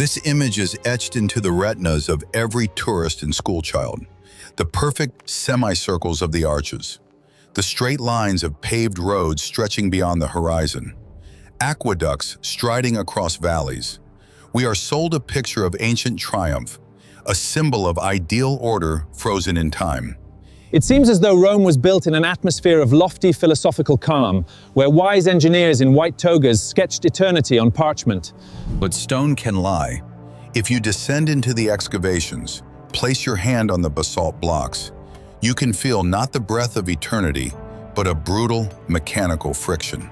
This image is etched into the retinas of every tourist and schoolchild. The perfect semicircles of the arches, the straight lines of paved roads stretching beyond the horizon, aqueducts striding across valleys. We are sold a picture of ancient triumph, a symbol of ideal order frozen in time. It seems as though Rome was built in an atmosphere of lofty philosophical calm, where wise engineers in white togas sketched eternity on parchment. But stone can lie. If you descend into the excavations, place your hand on the basalt blocks, you can feel not the breath of eternity, but a brutal, mechanical friction.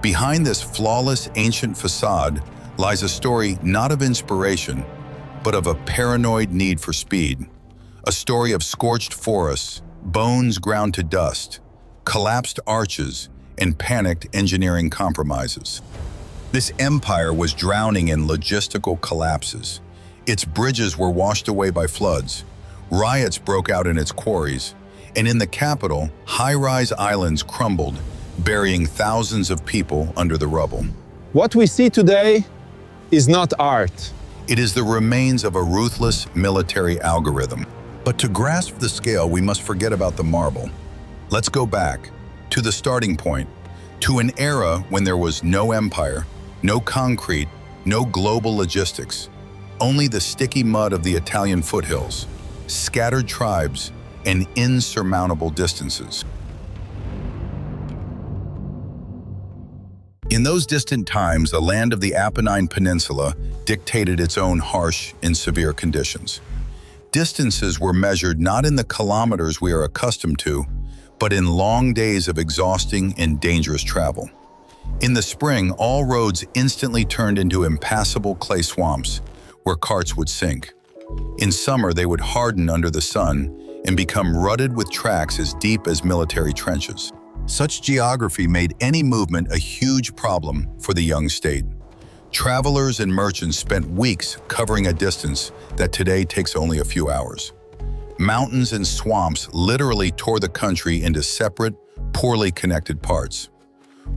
Behind this flawless ancient facade lies a story not of inspiration, but of a paranoid need for speed. A story of scorched forests, bones ground to dust, collapsed arches, and panicked engineering compromises. This empire was drowning in logistical collapses. Its bridges were washed away by floods, riots broke out in its quarries, and in the capital, high-rise islands crumbled, burying thousands of people under the rubble. What we see today is not art. It is the remains of a ruthless military algorithm. But to grasp the scale, we must forget about the marble. Let's go back to the starting point, to an era when there was no empire, no concrete, no global logistics, only the sticky mud of the Italian foothills, scattered tribes, and insurmountable distances. In those distant times, the land of the Apennine Peninsula dictated its own harsh and severe conditions. Distances were measured not in the kilometers we are accustomed to, but in long days of exhausting and dangerous travel. In the spring, all roads instantly turned into impassable clay swamps where carts would sink. In summer, they would harden under the sun and become rutted with tracks as deep as military trenches. Such geography made any movement a huge problem for the young state. Travelers and merchants spent weeks covering a distance that today takes only a few hours. Mountains and swamps literally tore the country into separate, poorly connected parts.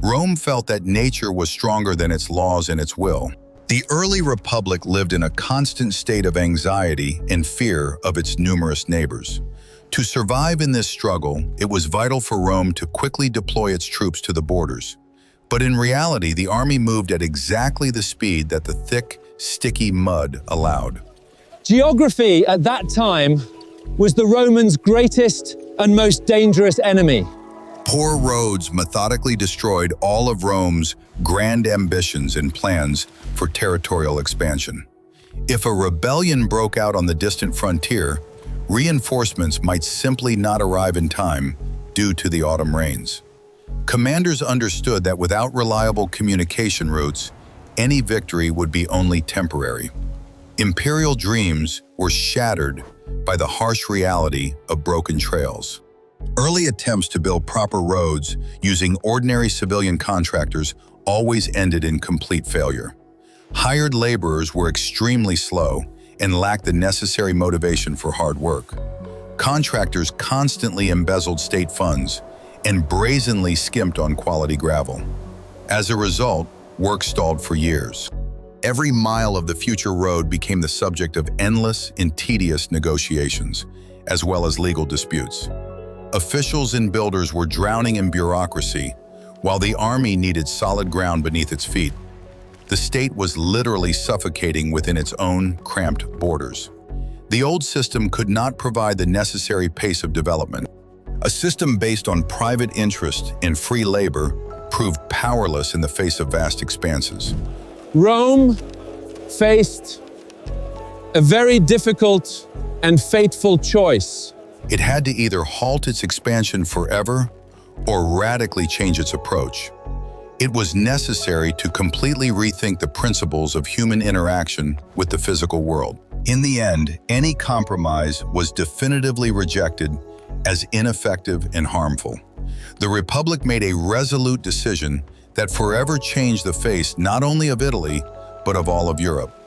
Rome felt that nature was stronger than its laws and its will. The early republic lived in a constant state of anxiety and fear of its numerous neighbors. To survive in this struggle, it was vital for Rome to quickly deploy its troops to the borders. But in reality, the army moved at exactly the speed that the thick, sticky mud allowed. Geography at that time was the Romans' greatest and most dangerous enemy. Poor roads methodically destroyed all of Rome's grand ambitions and plans for territorial expansion. If a rebellion broke out on the distant frontier, reinforcements might simply not arrive in time due to the autumn rains. Commanders understood that without reliable communication routes, any victory would be only temporary. Imperial dreams were shattered by the harsh reality of broken trails. Early attempts to build proper roads using ordinary civilian contractors always ended in complete failure. Hired laborers were extremely slow and lacked the necessary motivation for hard work. Contractors constantly embezzled state funds and brazenly skimped on quality gravel. As a result, work stalled for years. Every mile of the future road became the subject of endless and tedious negotiations, as well as legal disputes. Officials and builders were drowning in bureaucracy, while the army needed solid ground beneath its feet. The state was literally suffocating within its own cramped borders. The old system could not provide the necessary pace of development. A system based on private interest and free labor proved powerless in the face of vast expanses. Rome faced a very difficult and fateful choice. It had to either halt its expansion forever or radically change its approach. It was necessary to completely rethink the principles of human interaction with the physical world. In the end, any compromise was definitively rejected as ineffective and harmful. The Republic made a resolute decision that forever changed the face not only of Italy, but of all of Europe.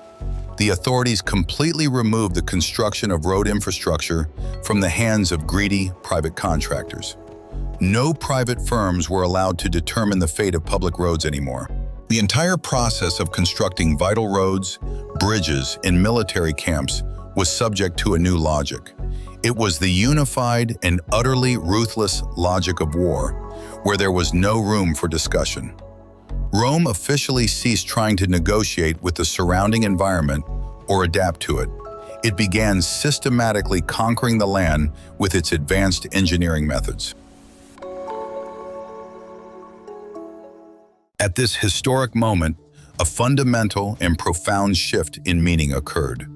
The authorities completely removed the construction of road infrastructure from the hands of greedy private contractors. No private firms were allowed to determine the fate of public roads anymore. The entire process of constructing vital roads, bridges, and military camps was subject to a new logic. It was the unified and utterly ruthless logic of war, where there was no room for discussion. Rome officially ceased trying to negotiate with the surrounding environment or adapt to it. It began systematically conquering the land with its advanced engineering methods. At this historic moment, a fundamental and profound shift in meaning occurred.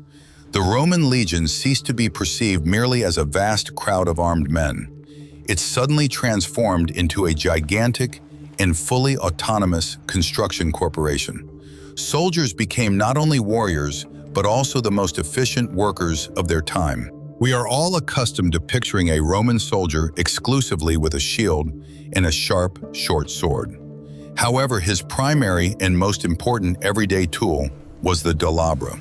The Roman legion ceased to be perceived merely as a vast crowd of armed men. It suddenly transformed into a gigantic and fully autonomous construction corporation. Soldiers became not only warriors, but also the most efficient workers of their time. We are all accustomed to picturing a Roman soldier exclusively with a shield and a sharp, short sword. However, his primary and most important everyday tool was the dalabra.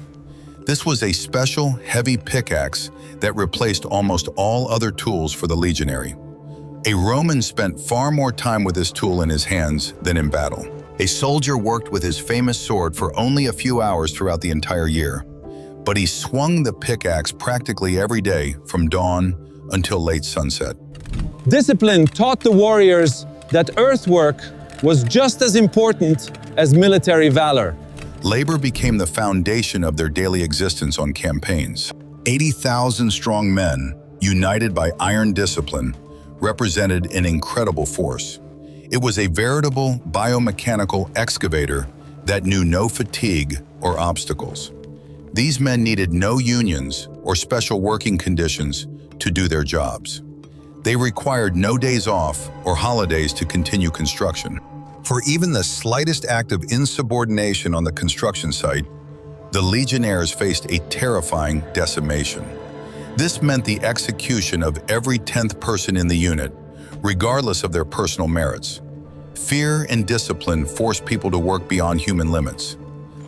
This was a special, heavy pickaxe that replaced almost all other tools for the legionary. A Roman spent far more time with this tool in his hands than in battle. A soldier worked with his famous sword for only a few hours throughout the entire year, but he swung the pickaxe practically every day from dawn until late sunset. Discipline taught the warriors that earthwork was just as important as military valor. Labor became the foundation of their daily existence on campaigns. 80,000 strong men, united by iron discipline, represented an incredible force. It was a veritable biomechanical excavator that knew no fatigue or obstacles. These men needed no unions or special working conditions to do their jobs. They required no days off or holidays to continue construction. For even the slightest act of insubordination on the construction site, the legionnaires faced a terrifying decimation. This meant the execution of every 10th person in the unit, regardless of their personal merits. Fear and discipline forced people to work beyond human limits.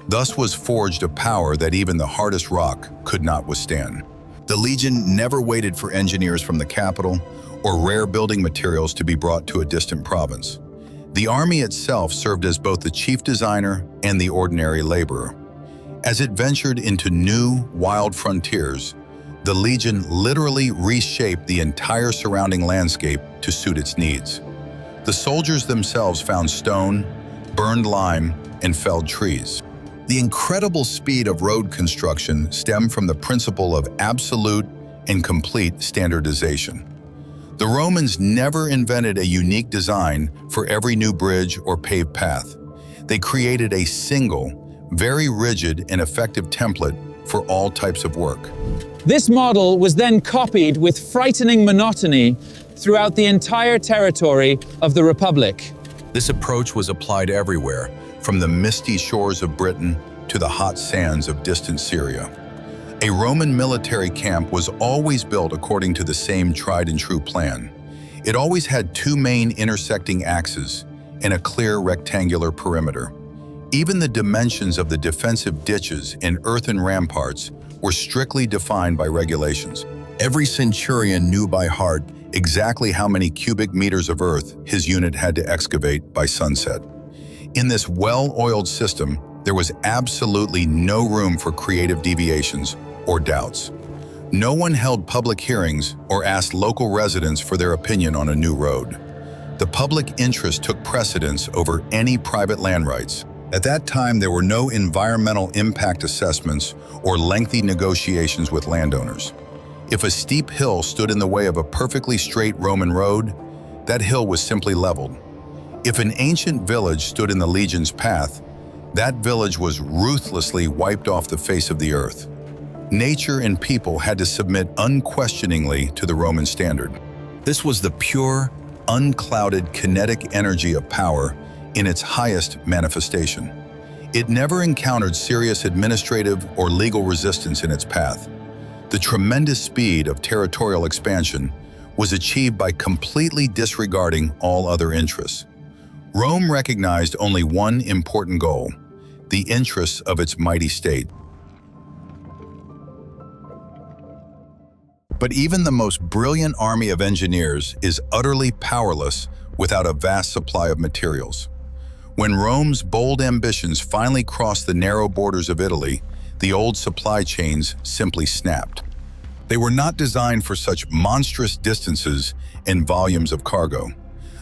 Thus was forged a power that even the hardest rock could not withstand. The legion never waited for engineers from the capital or rare building materials to be brought to a distant province. The army itself served as both the chief designer and the ordinary laborer. As it ventured into new, wild frontiers, the legion literally reshaped the entire surrounding landscape to suit its needs. The soldiers themselves found stone, burned lime, and felled trees. The incredible speed of road construction stemmed from the principle of absolute and complete standardization. The Romans never invented a unique design for every new bridge or paved path. They created a single, very rigid and effective template for all types of work. This model was then copied with frightening monotony throughout the entire territory of the Republic. This approach was applied everywhere, from the misty shores of Britain to the hot sands of distant Syria. A Roman military camp was always built according to the same tried-and-true plan. It always had two main intersecting axes and a clear rectangular perimeter. Even the dimensions of the defensive ditches and earthen ramparts were strictly defined by regulations. Every centurion knew by heart exactly how many cubic meters of earth his unit had to excavate by sunset. In this well-oiled system, there was absolutely no room for creative deviations or doubts. No one held public hearings or asked local residents for their opinion on a new road. The public interest took precedence over any private land rights. At that time, there were no environmental impact assessments or lengthy negotiations with landowners. If a steep hill stood in the way of a perfectly straight Roman road, that hill was simply leveled. If an ancient village stood in the legion's path, that village was ruthlessly wiped off the face of the earth. Nature and people had to submit unquestioningly to the Roman standard. This was the pure, unclouded kinetic energy of power in its highest manifestation. It never encountered serious administrative or legal resistance in its path. The tremendous speed of territorial expansion was achieved by completely disregarding all other interests. Rome recognized only one important goal: the interests of its mighty state. But even the most brilliant army of engineers is utterly powerless without a vast supply of materials. When Rome's bold ambitions finally crossed the narrow borders of Italy, the old supply chains simply snapped. They were not designed for such monstrous distances and volumes of cargo.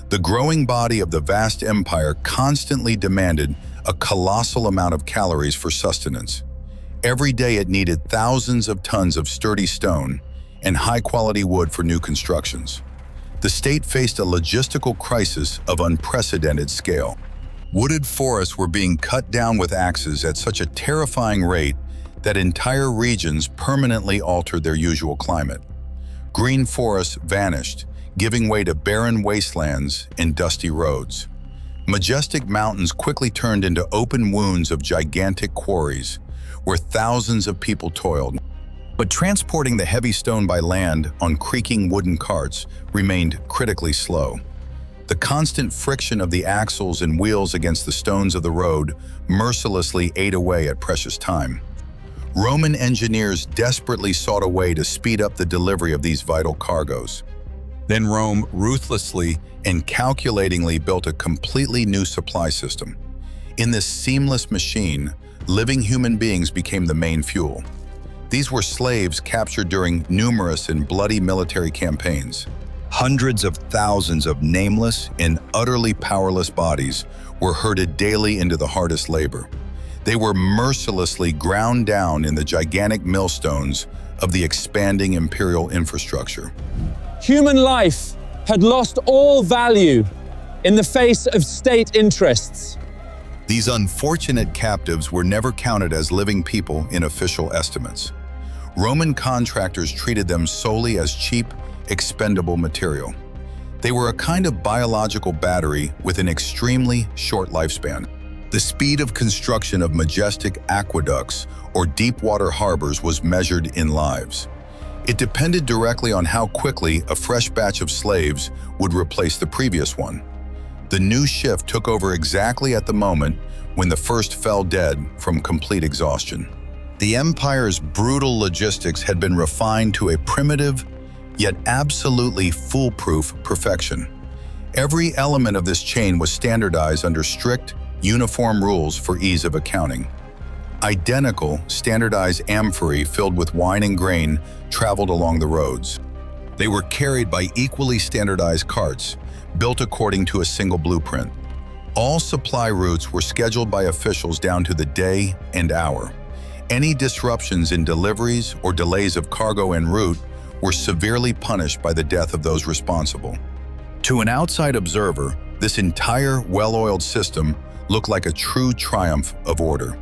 The growing body of the vast empire constantly demanded a colossal amount of calories for sustenance. Every day it needed thousands of tons of sturdy stone and high-quality wood for new constructions. The state faced a logistical crisis of unprecedented scale. Wooded forests were being cut down with axes at such a terrifying rate that entire regions permanently altered their usual climate. Green forests vanished, giving way to barren wastelands and dusty roads. Majestic mountains quickly turned into open wounds of gigantic quarries, where thousands of people toiled. But transporting the heavy stone by land on creaking wooden carts remained critically slow. The constant friction of the axles and wheels against the stones of the road mercilessly ate away at precious time. Roman engineers desperately sought a way to speed up the delivery of these vital cargoes. Then Rome ruthlessly and calculatingly built a completely new supply system. In this seamless machine, living human beings became the main fuel. These were slaves captured during numerous and bloody military campaigns. Hundreds of thousands of nameless and utterly powerless bodies were herded daily into the hardest labor. They were mercilessly ground down in the gigantic millstones of the expanding imperial infrastructure. Human life had lost all value in the face of state interests. These unfortunate captives were never counted as living people in official estimates. Roman contractors treated them solely as cheap, expendable material. They were a kind of biological battery with an extremely short lifespan. The speed of construction of majestic aqueducts or deep-water harbors was measured in lives. It depended directly on how quickly a fresh batch of slaves would replace the previous one. The new shift took over exactly at the moment when the first fell dead from complete exhaustion. The empire's brutal logistics had been refined to a primitive, yet absolutely foolproof perfection. Every element of this chain was standardized under strict, uniform rules for ease of accounting. Identical, standardized amphorae filled with wine and grain traveled along the roads. They were carried by equally standardized carts, built according to a single blueprint. All supply routes were scheduled by officials down to the day and hour. Any disruptions in deliveries or delays of cargo en route were severely punished by the death of those responsible. To an outside observer, this entire well-oiled system looked like a true triumph of order.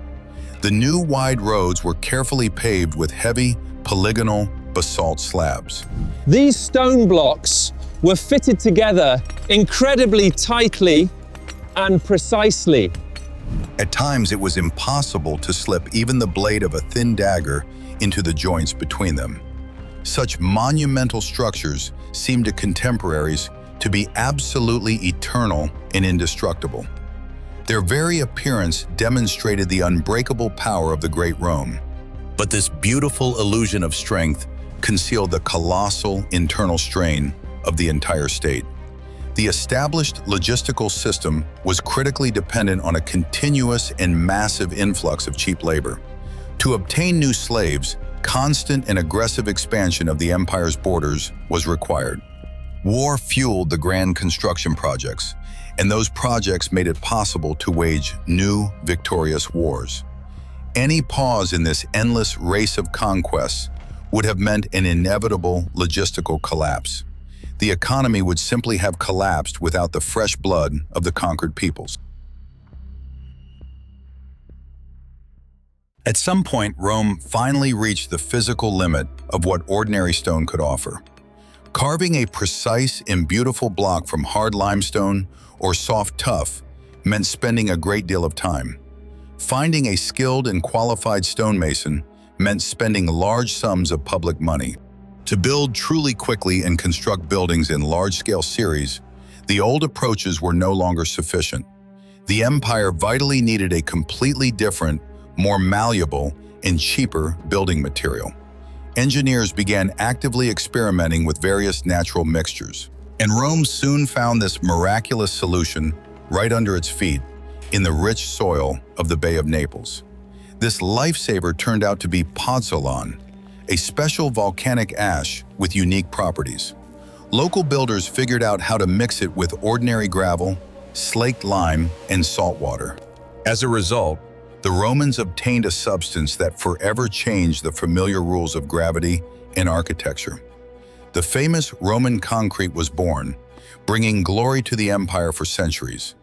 The new wide roads were carefully paved with heavy, polygonal basalt slabs. These stone blocks were fitted together incredibly tightly and precisely. At times, it was impossible to slip even the blade of a thin dagger into the joints between them. Such monumental structures seemed to contemporaries to be absolutely eternal and indestructible. Their very appearance demonstrated the unbreakable power of the great Rome. But this beautiful illusion of strength concealed the colossal internal strain of the entire state. The established logistical system was critically dependent on a continuous and massive influx of cheap labor. To obtain new slaves, constant and aggressive expansion of the empire's borders was required. War fueled the grand construction projects, and those projects made it possible to wage new, victorious wars. Any pause in this endless race of conquests would have meant an inevitable logistical collapse. The economy would simply have collapsed without the fresh blood of the conquered peoples. At some point, Rome finally reached the physical limit of what ordinary stone could offer. Carving a precise and beautiful block from hard limestone or soft tuff meant spending a great deal of time. Finding a skilled and qualified stonemason meant spending large sums of public money. To build truly quickly and construct buildings in large-scale series, the old approaches were no longer sufficient. The empire vitally needed a completely different, more malleable, and cheaper building material. Engineers began actively experimenting with various natural mixtures, and Rome soon found this miraculous solution right under its feet, in the rich soil of the Bay of Naples. This lifesaver turned out to be pozzolana, a special volcanic ash with unique properties. Local builders figured out how to mix it with ordinary gravel, slaked lime, and salt water. As a result, the Romans obtained a substance that forever changed the familiar rules of gravity and architecture. The famous Roman concrete was born, bringing glory to the empire for centuries.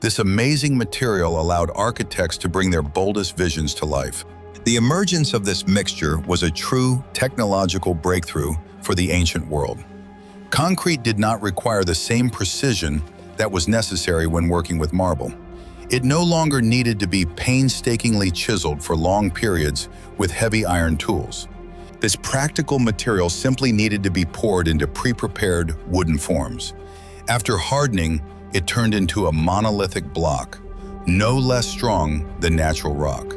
This amazing material allowed architects to bring their boldest visions to life. The emergence of this mixture was a true technological breakthrough for the ancient world. Concrete did not require the same precision that was necessary when working with marble. It no longer needed to be painstakingly chiseled for long periods with heavy iron tools. This practical material simply needed to be poured into pre-prepared wooden forms. After hardening, it turned into a monolithic block, no less strong than natural rock.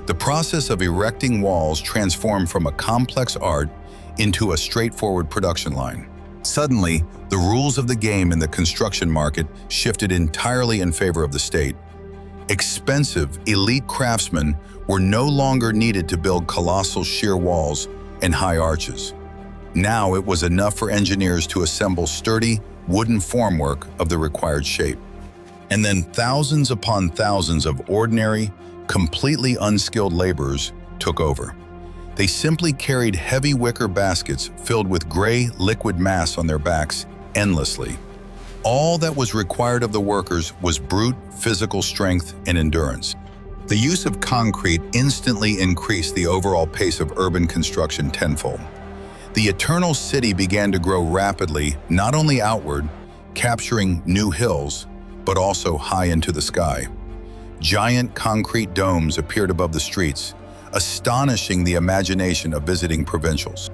The process of erecting walls transformed from a complex art into a straightforward production line. Suddenly, the rules of the game in the construction market shifted entirely in favor of the state. Expensive, elite craftsmen were no longer needed to build colossal sheer walls and high arches. Now it was enough for engineers to assemble sturdy, wooden formwork of the required shape. And then thousands upon thousands of ordinary, completely unskilled laborers took over. They simply carried heavy wicker baskets filled with gray liquid mass on their backs endlessly. All that was required of the workers was brute physical strength and endurance. The use of concrete instantly increased the overall pace of urban construction tenfold. The eternal city began to grow rapidly, not only outward, capturing new hills, but also high into the sky. Giant concrete domes appeared above the streets, astonishing the imagination of visiting provincials.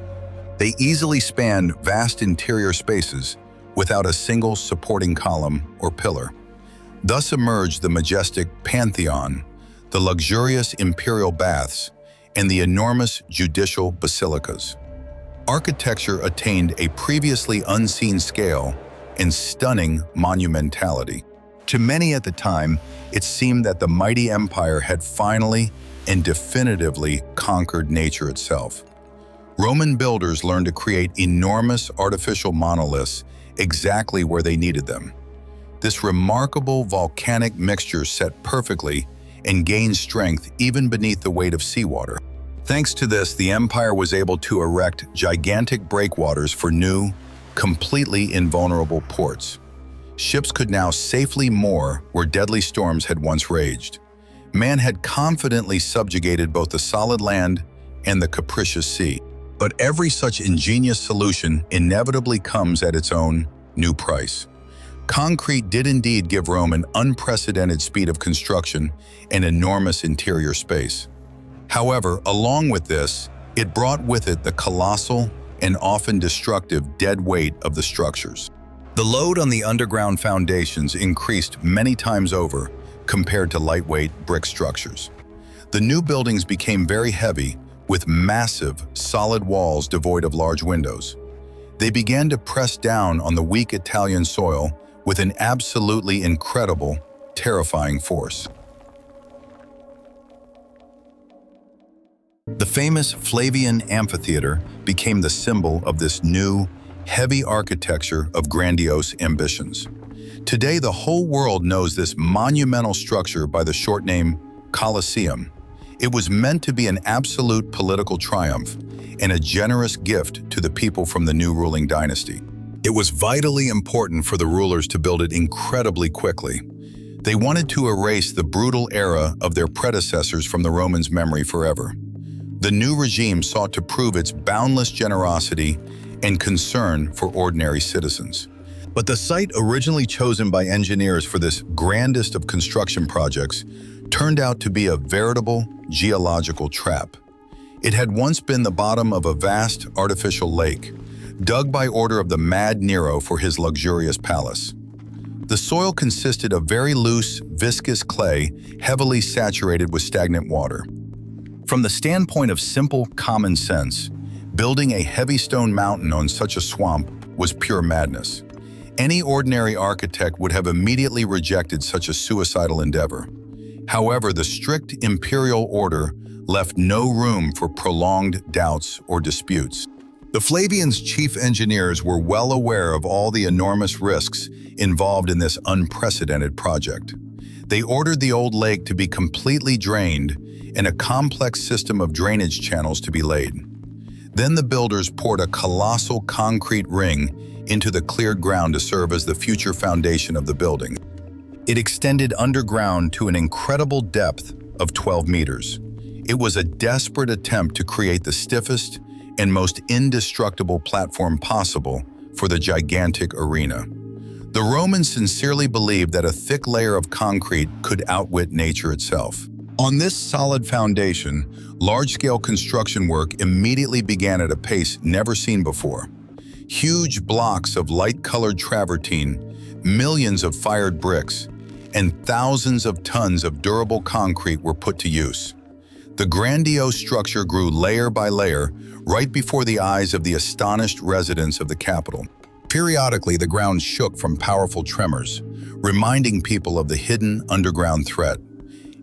They easily spanned vast interior spaces without a single supporting column or pillar. Thus emerged the majestic Pantheon, the luxurious imperial baths, and the enormous judicial basilicas. Architecture attained a previously unseen scale and stunning monumentality. To many at the time, it seemed that the mighty empire had finally and definitively conquered nature itself. Roman builders learned to create enormous artificial monoliths exactly where they needed them. This remarkable volcanic mixture set perfectly and gained strength even beneath the weight of seawater. Thanks to this, the empire was able to erect gigantic breakwaters for new, completely invulnerable ports. Ships could now safely moor where deadly storms had once raged. Man had confidently subjugated both the solid land and the capricious sea. But every such ingenious solution inevitably comes at its own new price. Concrete did indeed give Rome an unprecedented speed of construction and enormous interior space. However, along with this, it brought with it the colossal and often destructive dead weight of the structures. The load on the underground foundations increased many times over compared to lightweight brick structures. The new buildings became very heavy, with massive, solid walls devoid of large windows. They began to press down on the weak Italian soil with an absolutely incredible, terrifying force. The famous Flavian amphitheater became the symbol of this new, heavy architecture of grandiose ambitions. Today, the whole world knows this monumental structure by the short name Colosseum. It was meant to be an absolute political triumph and a generous gift to the people from the new ruling dynasty. It was vitally important for the rulers to build it incredibly quickly. They wanted to erase the brutal era of their predecessors from the Romans' memory forever. The new regime sought to prove its boundless generosity and concern for ordinary citizens. But the site originally chosen by engineers for this grandest of construction projects turned out to be a veritable geological trap. It had once been the bottom of a vast artificial lake, dug by order of the mad Nero for his luxurious palace. The soil consisted of very loose, viscous clay, heavily saturated with stagnant water. From the standpoint of simple common sense, building a heavy stone mountain on such a swamp was pure madness. Any ordinary architect would have immediately rejected such a suicidal endeavor. However, the strict imperial order left no room for prolonged doubts or disputes. The Flavians' chief engineers were well aware of all the enormous risks involved in this unprecedented project. They ordered the old lake to be completely drained and a complex system of drainage channels to be laid. Then the builders poured a colossal concrete ring into the cleared ground to serve as the future foundation of the building. It extended underground to an incredible depth of 12 meters. It was a desperate attempt to create the stiffest and most indestructible platform possible for the gigantic arena. The Romans sincerely believed that a thick layer of concrete could outwit nature itself. On this solid foundation, large-scale construction work immediately began at a pace never seen before. Huge blocks of light-colored travertine, millions of fired bricks, and thousands of tons of durable concrete were put to use. The grandiose structure grew layer by layer right before the eyes of the astonished residents of the capital. Periodically, the ground shook from powerful tremors, reminding people of the hidden underground threat.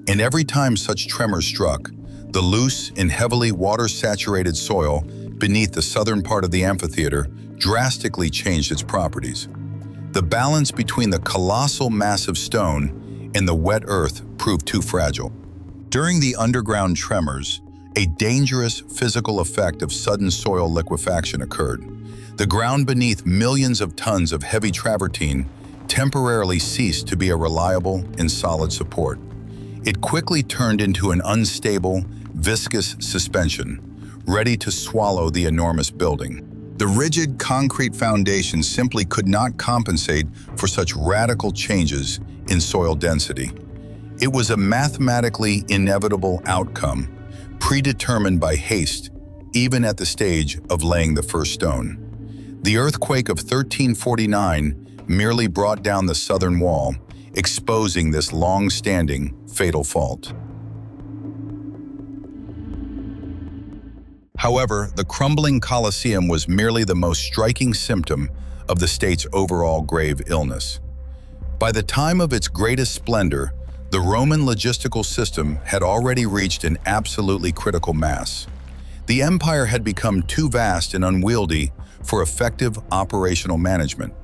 And every time such tremors struck, the loose and heavily water-saturated soil beneath the southern part of the amphitheater drastically changed its properties. The balance between the colossal mass of stone and the wet earth proved too fragile. During the underground tremors, a dangerous physical effect of sudden soil liquefaction occurred. The ground beneath millions of tons of heavy travertine temporarily ceased to be a reliable and solid support. It quickly turned into an unstable, viscous suspension, ready to swallow the enormous building. The rigid concrete foundation simply could not compensate for such radical changes in soil density. It was a mathematically inevitable outcome, predetermined by haste, even at the stage of laying the first stone. The earthquake of 1349 merely brought down the southern wall, exposing this long-standing, fatal fault. However, the crumbling Colosseum was merely the most striking symptom of the state's overall grave illness. By the time of its greatest splendor, the Roman logistical system had already reached an absolutely critical mass. The empire had become too vast and unwieldy for effective operational management.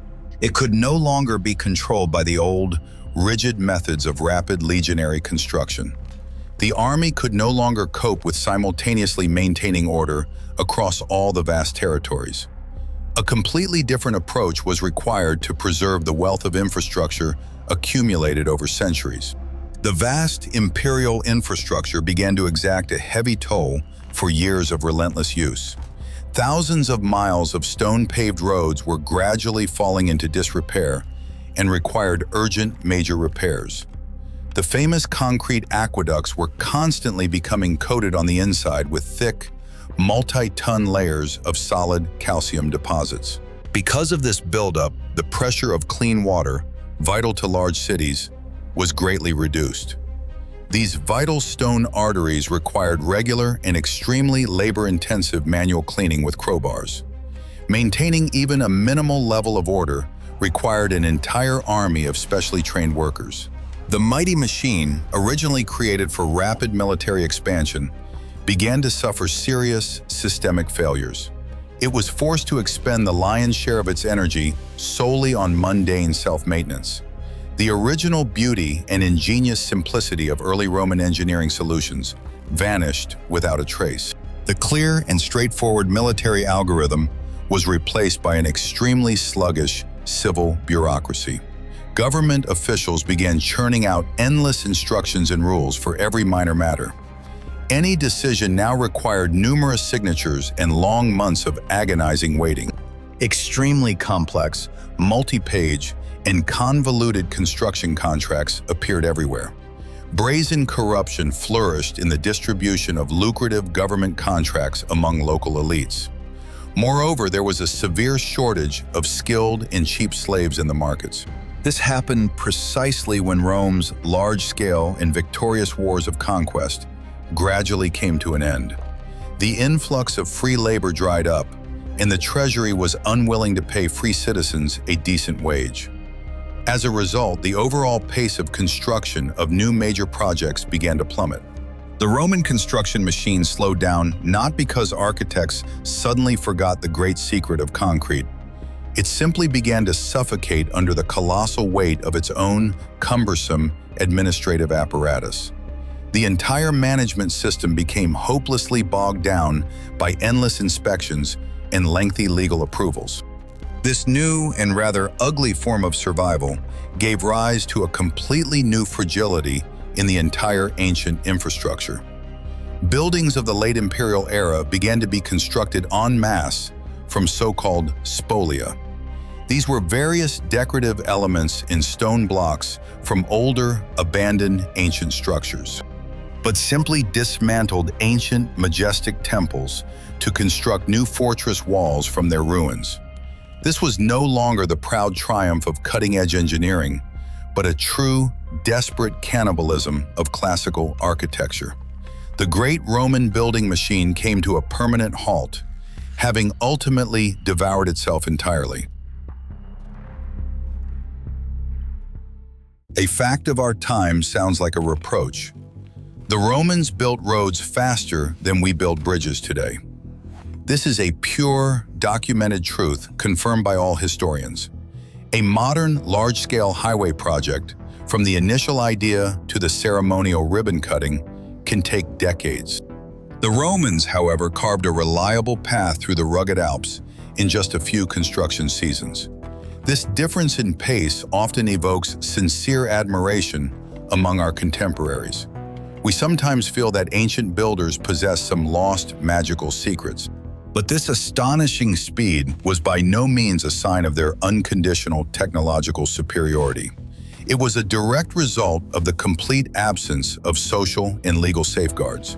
It could no longer be controlled by the old, rigid methods of rapid legionary construction. The army could no longer cope with simultaneously maintaining order across all the vast territories. A completely different approach was required to preserve the wealth of infrastructure accumulated over centuries. The vast imperial infrastructure began to exact a heavy toll for years of relentless use. Thousands of miles of stone-paved roads were gradually falling into disrepair and required urgent major repairs. The famous concrete aqueducts were constantly becoming coated on the inside with thick, multi-ton layers of solid calcium deposits. Because of this buildup, the pressure of clean water, vital to large cities, was greatly reduced. These vital stone arteries required regular and extremely labor-intensive manual cleaning with crowbars. Maintaining even a minimal level of order required an entire army of specially trained workers. The mighty machine, originally created for rapid military expansion, began to suffer serious systemic failures. It was forced to expend the lion's share of its energy solely on mundane self-maintenance. The original beauty and ingenious simplicity of early Roman engineering solutions vanished without a trace. The clear and straightforward military algorithm was replaced by an extremely sluggish civil bureaucracy. Government officials began churning out endless instructions and rules for every minor matter. Any decision now required numerous signatures and long months of agonizing waiting. Extremely complex, multi-page, and convoluted construction contracts appeared everywhere. Brazen corruption flourished in the distribution of lucrative government contracts among local elites. Moreover, there was a severe shortage of skilled and cheap slaves in the markets. This happened precisely when Rome's large-scale and victorious wars of conquest gradually came to an end. The influx of free labor dried up, and the treasury was unwilling to pay free citizens a decent wage. As a result, the overall pace of construction of new major projects began to plummet. The Roman construction machine slowed down not because architects suddenly forgot the great secret of concrete. It simply began to suffocate under the colossal weight of its own cumbersome administrative apparatus. The entire management system became hopelessly bogged down by endless inspections and lengthy legal approvals. This new and rather ugly form of survival gave rise to a completely new fragility in the entire ancient infrastructure. Buildings of the late imperial era began to be constructed en masse from so-called spolia. These were various decorative elements in stone blocks from older, abandoned ancient structures, but simply dismantled ancient, majestic temples to construct new fortress walls from their ruins. This was no longer the proud triumph of cutting-edge engineering, but a true, desperate cannibalism of classical architecture. The great Roman building machine came to a permanent halt, having ultimately devoured itself entirely. A fact of our time sounds like a reproach. The Romans built roads faster than we build bridges today. This is a pure, documented truth confirmed by all historians. A modern, large-scale highway project, from the initial idea to the ceremonial ribbon cutting, can take decades. The Romans, however, carved a reliable path through the rugged Alps in just a few construction seasons. This difference in pace often evokes sincere admiration among our contemporaries. We sometimes feel that ancient builders possess some lost magical secrets. But this astonishing speed was by no means a sign of their unconditional technological superiority. It was a direct result of the complete absence of social and legal safeguards.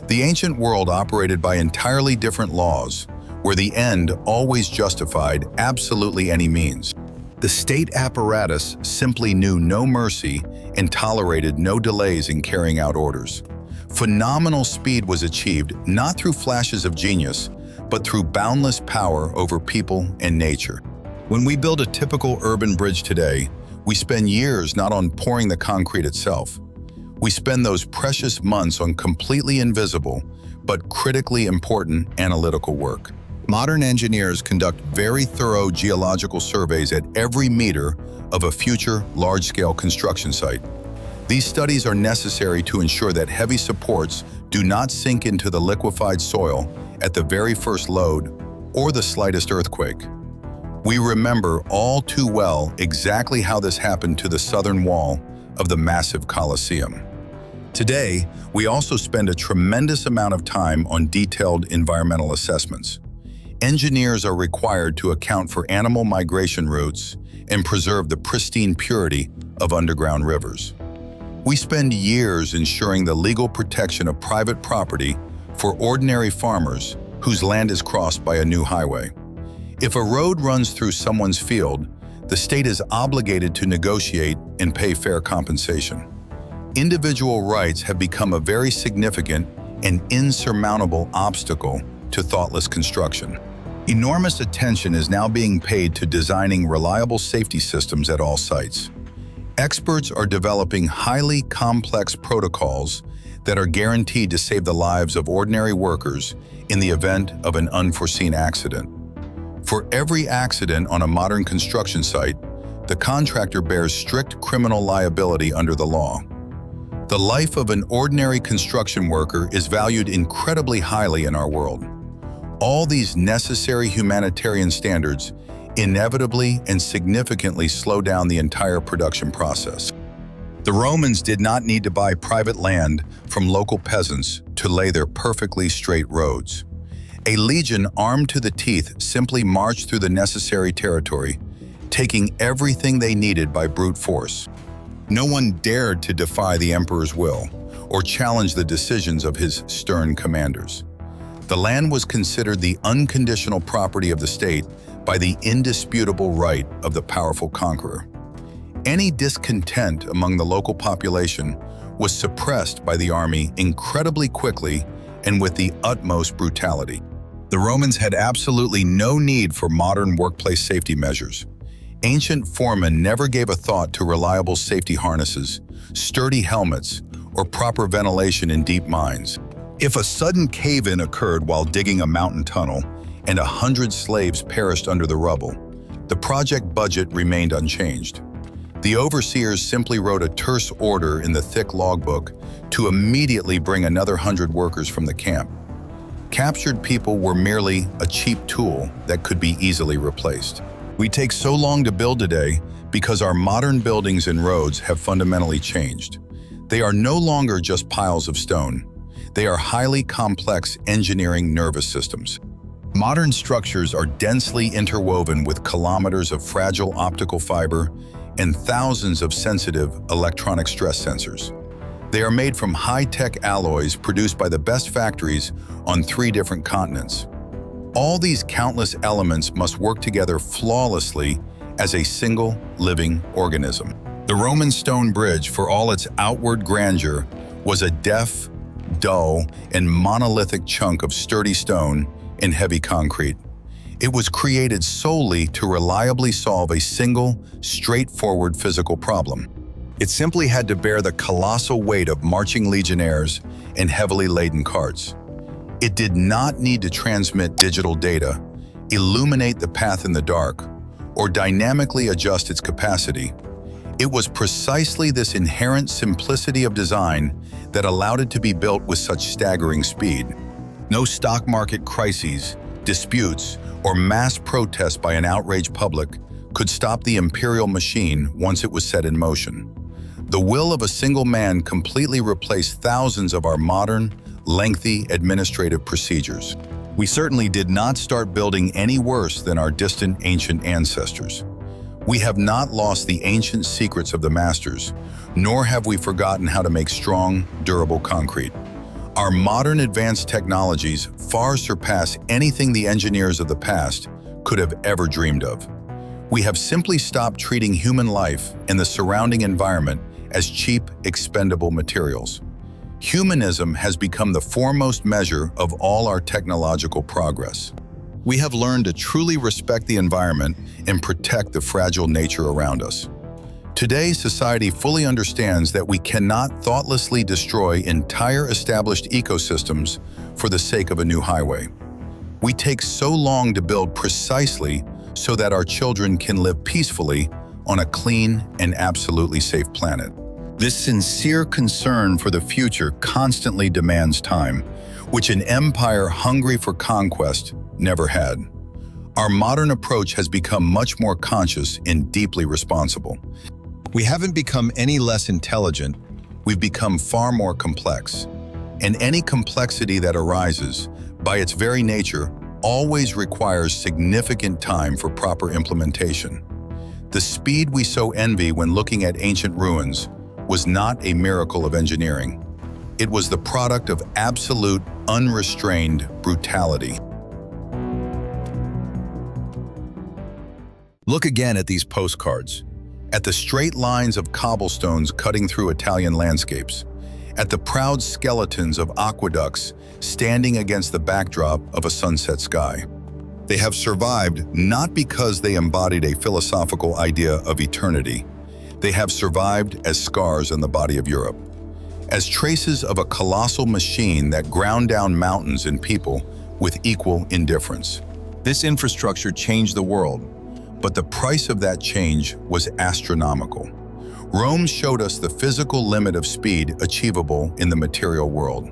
The ancient world operated by entirely different laws, where the end always justified absolutely any means. The state apparatus simply knew no mercy and tolerated no delays in carrying out orders. Phenomenal speed was achieved not through flashes of genius, but through boundless power over people and nature. When we build a typical urban bridge today, we spend years not on pouring the concrete itself. We spend those precious months on completely invisible, but critically important analytical work. Modern engineers conduct very thorough geological surveys at every meter of a future large-scale construction site. These studies are necessary to ensure that heavy supports do not sink into the liquefied soil at the very first load or the slightest earthquake. We remember all too well exactly how this happened to the southern wall of the massive Colosseum. Today, we also spend a tremendous amount of time on detailed environmental assessments. Engineers are required to account for animal migration routes and preserve the pristine purity of underground rivers. We spend years ensuring the legal protection of private property for ordinary farmers whose land is crossed by a new highway. If a road runs through someone's field, the state is obligated to negotiate and pay fair compensation. Individual rights have become a very significant and insurmountable obstacle to thoughtless construction. Enormous attention is now being paid to designing reliable safety systems at all sites. Experts are developing highly complex protocols that are guaranteed to save the lives of ordinary workers in the event of an unforeseen accident. For every accident on a modern construction site, the contractor bears strict criminal liability under the law. The life of an ordinary construction worker is valued incredibly highly in our world. All these necessary humanitarian standards inevitably and significantly slow down the entire production process. The Romans did not need to buy private land from local peasants to lay their perfectly straight roads. A legion armed to the teeth simply marched through the necessary territory, taking everything they needed by brute force. No one dared to defy the emperor's will or challenge the decisions of his stern commanders. The land was considered the unconditional property of the state by the indisputable right of the powerful conqueror. Any discontent among the local population was suppressed by the army incredibly quickly and with the utmost brutality. The Romans had absolutely no need for modern workplace safety measures. Ancient foremen never gave a thought to reliable safety harnesses, sturdy helmets, or proper ventilation in deep mines. If a sudden cave-in occurred while digging a mountain tunnel and 100 slaves perished under the rubble, the project budget remained unchanged. The overseers simply wrote a terse order in the thick logbook to immediately bring another 100 workers from the camp. Captured people were merely a cheap tool that could be easily replaced. We take so long to build today because our modern buildings and roads have fundamentally changed. They are no longer just piles of stone. They are highly complex engineering nervous systems. Modern structures are densely interwoven with kilometers of fragile optical fiber and thousands of sensitive electronic stress sensors. They are made from high-tech alloys produced by the best factories on 3 different continents. All these countless elements must work together flawlessly as a single living organism. The Roman stone bridge, for all its outward grandeur, was a deaf, dull, and monolithic chunk of sturdy stone and heavy concrete. It was created solely to reliably solve a single, straightforward physical problem. It simply had to bear the colossal weight of marching legionnaires and heavily laden carts. It did not need to transmit digital data, illuminate the path in the dark, or dynamically adjust its capacity. It was precisely this inherent simplicity of design that allowed it to be built with such staggering speed. No stock market crises, disputes, or mass protests by an outraged public could stop the imperial machine once it was set in motion. The will of a single man completely replaced thousands of our modern, lengthy administrative procedures. We certainly did not start building any worse than our distant ancient ancestors. We have not lost the ancient secrets of the masters, nor have we forgotten how to make strong, durable concrete. Our modern advanced technologies far surpass anything the engineers of the past could have ever dreamed of. We have simply stopped treating human life and the surrounding environment as cheap, expendable materials. Humanism has become the foremost measure of all our technological progress. We have learned to truly respect the environment and protect the fragile nature around us. Today, society fully understands that we cannot thoughtlessly destroy entire established ecosystems for the sake of a new highway. We take so long to build precisely so that our children can live peacefully on a clean and absolutely safe planet. This sincere concern for the future constantly demands time, which an empire hungry for conquest never had. Our modern approach has become much more conscious and deeply responsible. We haven't become any less intelligent, we've become far more complex. And any complexity that arises, by its very nature, always requires significant time for proper implementation. The speed we so envy when looking at ancient ruins was not a miracle of engineering. It was the product of absolute, unrestrained brutality. Look again at these postcards, at the straight lines of cobblestones cutting through Italian landscapes, at the proud skeletons of aqueducts standing against the backdrop of a sunset sky. They have survived not because they embodied a philosophical idea of eternity. They have survived as scars on the body of Europe, as traces of a colossal machine that ground down mountains and people with equal indifference. This infrastructure changed the world, but the price of that change was astronomical. Rome showed us the physical limit of speed achievable in the material world,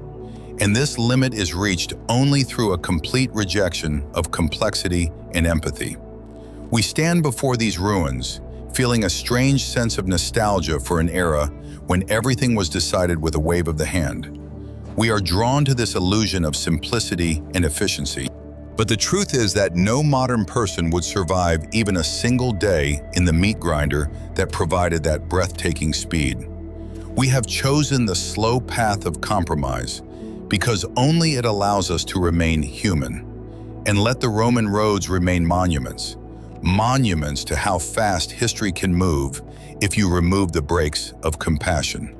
and this limit is reached only through a complete rejection of complexity and empathy. We stand before these ruins, feeling a strange sense of nostalgia for an era when everything was decided with a wave of the hand. We are drawn to this illusion of simplicity and efficiency. But the truth is that no modern person would survive even a single day in the meat grinder that provided that breathtaking speed. We have chosen the slow path of compromise because only it allows us to remain human. And let the Roman roads remain monuments to how fast history can move if you remove the brakes of compassion.